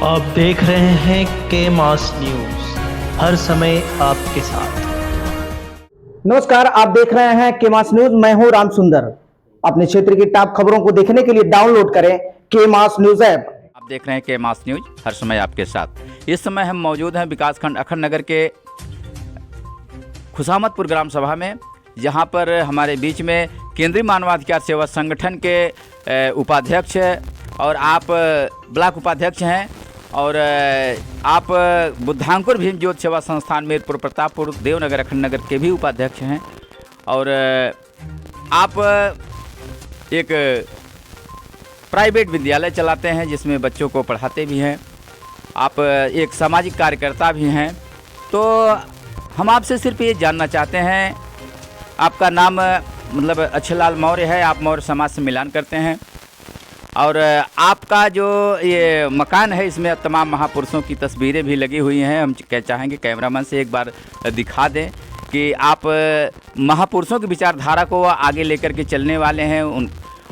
आप देख रहे हैं के मास न्यूज, हर समय आपके साथ। नमस्कार, आप देख रहे हैं के मास न्यूज। मैं हूं राम सुंदर। अपने क्षेत्र की टॉप खबरों को देखने के लिए डाउनलोड करें के मास न्यूज ऐप। आप देख रहे हैं के मास न्यूज, हर समय आपके साथ। इस समय हम मौजूद हैं विकासखंड अखंड नगर के खुशामतपुर ग्राम सभा में, जहां पर हमारे बीच में केंद्रीय मानवाधिकार सेवा संगठन के उपाध्यक्ष और आप ब्लॉक उपाध्यक्ष हैं और आप बुद्धांकुर भीम ज्योति सेवा संस्थान मीरपुर प्रतापपुर देवनगर अखंड नगर के भी उपाध्यक्ष हैं और आप एक प्राइवेट विद्यालय चलाते हैं जिसमें बच्चों को पढ़ाते भी हैं। आप एक सामाजिक कार्यकर्ता भी हैं। तो हम आपसे सिर्फ ये जानना चाहते हैं, आपका नाम मतलब अच्छेलाल मौर्य है, आप मौर्य समाज से मिलान करते हैं और आपका जो ये मकान है इसमें तमाम महापुरुषों की तस्वीरें भी लगी हुई हैं। हम चाहेंगे कैमरामैन से एक बार दिखा दें कि आप महापुरुषों की विचारधारा को आगे लेकर के चलने वाले हैं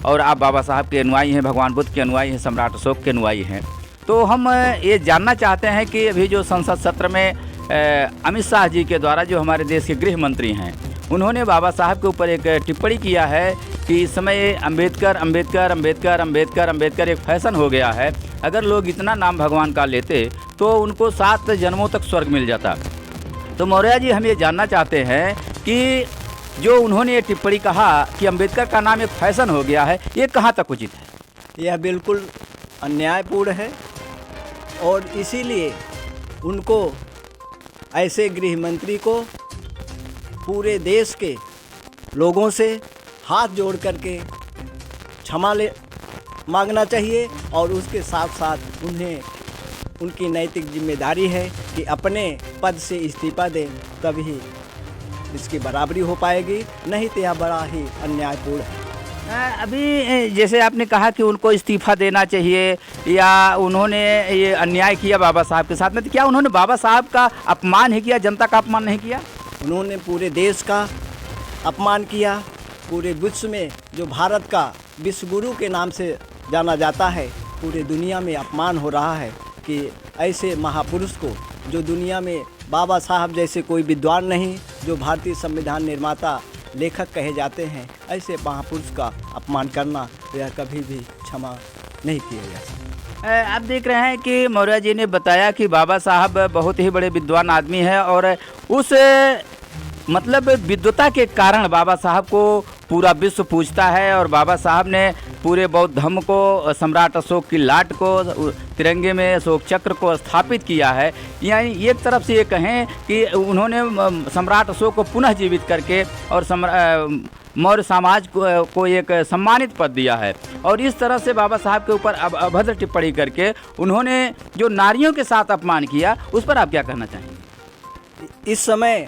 और आप बाबा साहब के अनुयायी हैं, भगवान बुद्ध के अनुयायी हैं, सम्राट अशोक के अनुयायी हैं। तो हम ये जानना चाहते हैं कि अभी जो संसद सत्र में अमित शाह जी के द्वारा जो हमारे देश के गृह मंत्री हैं, उन्होंने बाबा साहब के ऊपर एक टिप्पणी किया है कि इस समय अंबेडकर अंबेडकर अंबेडकर अंबेडकर अंबेडकर एक फैशन हो गया है। अगर लोग इतना नाम भगवान का लेते तो उनको 7 जन्मों तक स्वर्ग मिल जाता। तो मौर्य जी, हम ये जानना चाहते हैं कि जो उन्होंने ये टिप्पणी कहा कि अंबेडकर का नाम एक फैशन हो गया है, ये कहाँ तक उचित है? यह बिल्कुल अन्यायपूर्ण है और इसीलिए उनको, ऐसे गृह मंत्री को पूरे देश के लोगों से हाथ जोड़ करके क्षमा मांगना चाहिए और उसके साथ साथ उन्हें उनकी नैतिक जिम्मेदारी है कि अपने पद से इस्तीफा दें, तभी इसकी बराबरी हो पाएगी, नहीं तो यह बड़ा ही अन्यायपूर्ण है। अभी जैसे आपने कहा कि उनको इस्तीफा देना चाहिए या उन्होंने ये अन्याय किया बाबा साहब के साथ में, तो क्या उन्होंने बाबा साहब का अपमान ही किया, जनता का अपमान नहीं किया? उन्होंने पूरे देश का अपमान किया। पूरे विश्व में जो भारत का विश्व गुरु के नाम से जाना जाता है, पूरे दुनिया में अपमान हो रहा है कि ऐसे महापुरुष को, जो दुनिया में बाबा साहब जैसे कोई विद्वान नहीं, जो भारतीय संविधान निर्माता लेखक कहे जाते हैं, ऐसे महापुरुष का अपमान करना यह कभी भी क्षमा नहीं किया जा सकता। आप देख रहे हैं कि मौर्य जी ने बताया कि बाबा साहब बहुत ही बड़े विद्वान आदमी हैं और उस मतलब विद्वता के कारण बाबा साहब को पूरा विश्व पूजता है और बाबा साहब ने पूरे बौद्ध धर्म को, सम्राट अशोक की लाट को, तिरंगे में अशोक चक्र को स्थापित किया है। यानी एक तरफ से ये कहें कि उन्होंने सम्राट अशोक को पुनः जीवित करके और मौर्य समाज को एक सम्मानित पद दिया है। और इस तरह से बाबा साहब के ऊपर अभद्र टिप्पणी करके उन्होंने जो नारियों के साथ अपमान किया, उस पर आप क्या कहना चाहेंगे? इस समय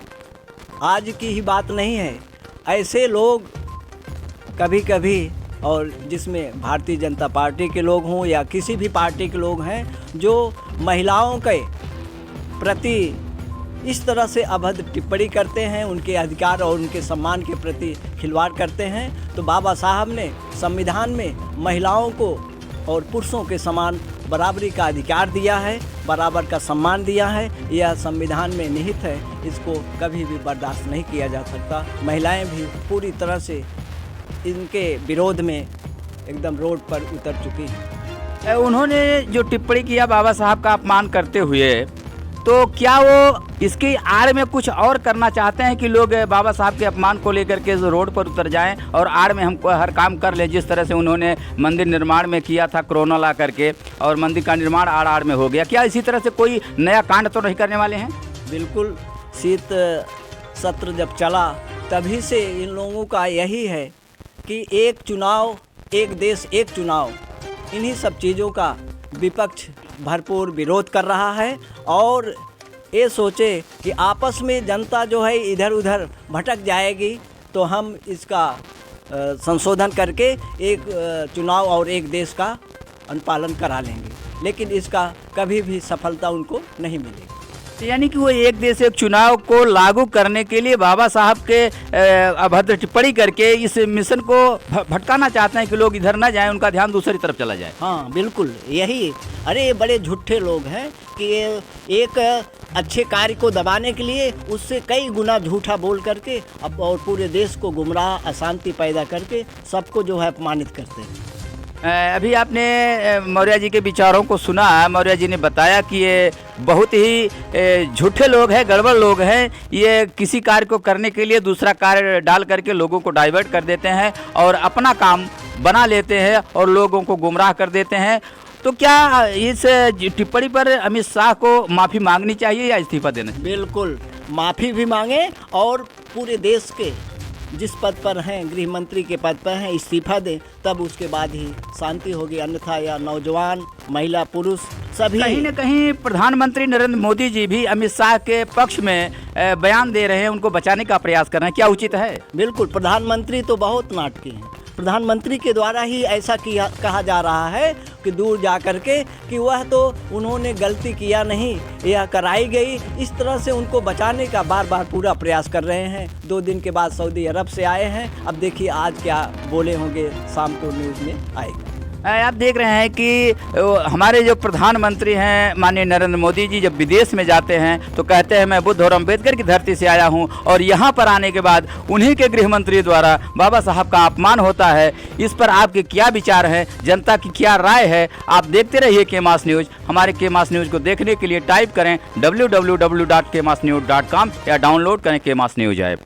आज की ही बात नहीं है, ऐसे लोग कभी कभी, और जिसमें भारतीय जनता पार्टी के लोग हों या किसी भी पार्टी के लोग हैं, जो महिलाओं के प्रति इस तरह से अभद्र टिप्पणी करते हैं, उनके अधिकार और उनके सम्मान के प्रति खिलवाड़ करते हैं। तो बाबा साहब ने संविधान में महिलाओं को और पुरुषों के समान बराबरी का अधिकार दिया है, बराबर का सम्मान दिया है। यह संविधान में निहित है, इसको कभी भी बर्दाश्त नहीं किया जा सकता। महिलाएं भी पूरी तरह से इनके विरोध में एकदम रोड पर उतर चुकी हैं। उन्होंने जो टिप्पणी किया बाबा साहब का अपमान करते हुए, तो क्या वो इसकी आड़ में कुछ और करना चाहते हैं कि लोग बाबा साहब के अपमान को लेकर के रोड पर उतर जाएं और आड़ में हम हर काम कर लें? जिस तरह से उन्होंने मंदिर निर्माण में किया था कोरोना ला करके और मंदिर का निर्माण आड़ में हो गया, क्या इसी तरह से कोई नया कांड तो नहीं करने वाले हैं? बिल्कुल, शीत सत्र जब चला तभी से इन लोगों का यही है कि एक चुनाव, एक देश, एक चुनाव, इन्हीं सब चीज़ों का विपक्ष भरपूर विरोध कर रहा है और ये सोचे कि आपस में जनता जो है इधर उधर भटक जाएगी तो हम इसका संशोधन करके एक चुनाव और एक देश का अनुपालन करा लेंगे, लेकिन इसका कभी भी सफलता उनको नहीं मिलेगी। यानी कि वो एक देश एक चुनाव को लागू करने के लिए बाबा साहब के अभद्र टिप्पणी करके इस मिशन को भटकाना चाहते हैं कि लोग इधर ना जाएं, उनका ध्यान दूसरी तरफ चला जाए। हाँ बिल्कुल यही। अरे ये बड़े झूठे लोग हैं कि एक अच्छे कार्य को दबाने के लिए उससे कई गुना झूठा बोल करके अब और पूरे देश को गुमराह अशांति पैदा करके सबको जो है अपमानित करते हैं। अभी आपने मौर्य जी के विचारों को सुना। मौर्य जी ने बताया कि ये बहुत ही झूठे लोग हैं, गड़बड़ लोग हैं। ये किसी कार्य को करने के लिए दूसरा कार्य डाल करके लोगों को डाइवर्ट कर देते हैं और अपना काम बना लेते हैं और लोगों को गुमराह कर देते हैं। तो क्या इस टिप्पणी पर अमित शाह को माफ़ी मांगनी चाहिए या इस्तीफा देना चाहिए? बिल्कुल माफ़ी भी मांगे और पूरे देश के जिस पद पर हैं, गृह मंत्री के पद पर हैं, इस्तीफा दें, तब उसके बाद ही शांति होगी। अन्यथा या नौजवान, महिला, पुरुष सभी कहीं न कहीं प्रधानमंत्री नरेंद्र मोदी जी भी अमित शाह के पक्ष में बयान दे रहे हैं, उनको बचाने का प्रयास कर रहे हैं। क्या उचित है? बिल्कुल, प्रधानमंत्री तो बहुत नाटकी हैं। प्रधानमंत्री के द्वारा ही ऐसा कहा जा रहा है कि दूर जा कर के कि वह तो उन्होंने गलती किया नहीं, यह कराई गई। इस तरह से उनको बचाने का बार बार पूरा प्रयास कर रहे हैं। 2 दिन के बाद सऊदी अरब से आए हैं। अब देखिए आज क्या बोले होंगे, शाम को न्यूज़ में आएगा। आप देख रहे हैं कि हमारे जो प्रधानमंत्री हैं माननीय नरेंद्र मोदी जी जब विदेश में जाते हैं तो कहते हैं मैं बुद्ध और अम्बेडकर की धरती से आया हूं, और यहां पर आने के बाद उन्हीं के गृह मंत्री द्वारा बाबा साहब का अपमान होता है। इस पर आपके क्या विचार हैं, जनता की क्या राय है? आप देखते रहिए केमास न्यूज़। हमारे केमास न्यूज़ को देखने के लिए टाइप करें www.kemasnews.com या डाउनलोड करें केमास न्यूज़ ऐप।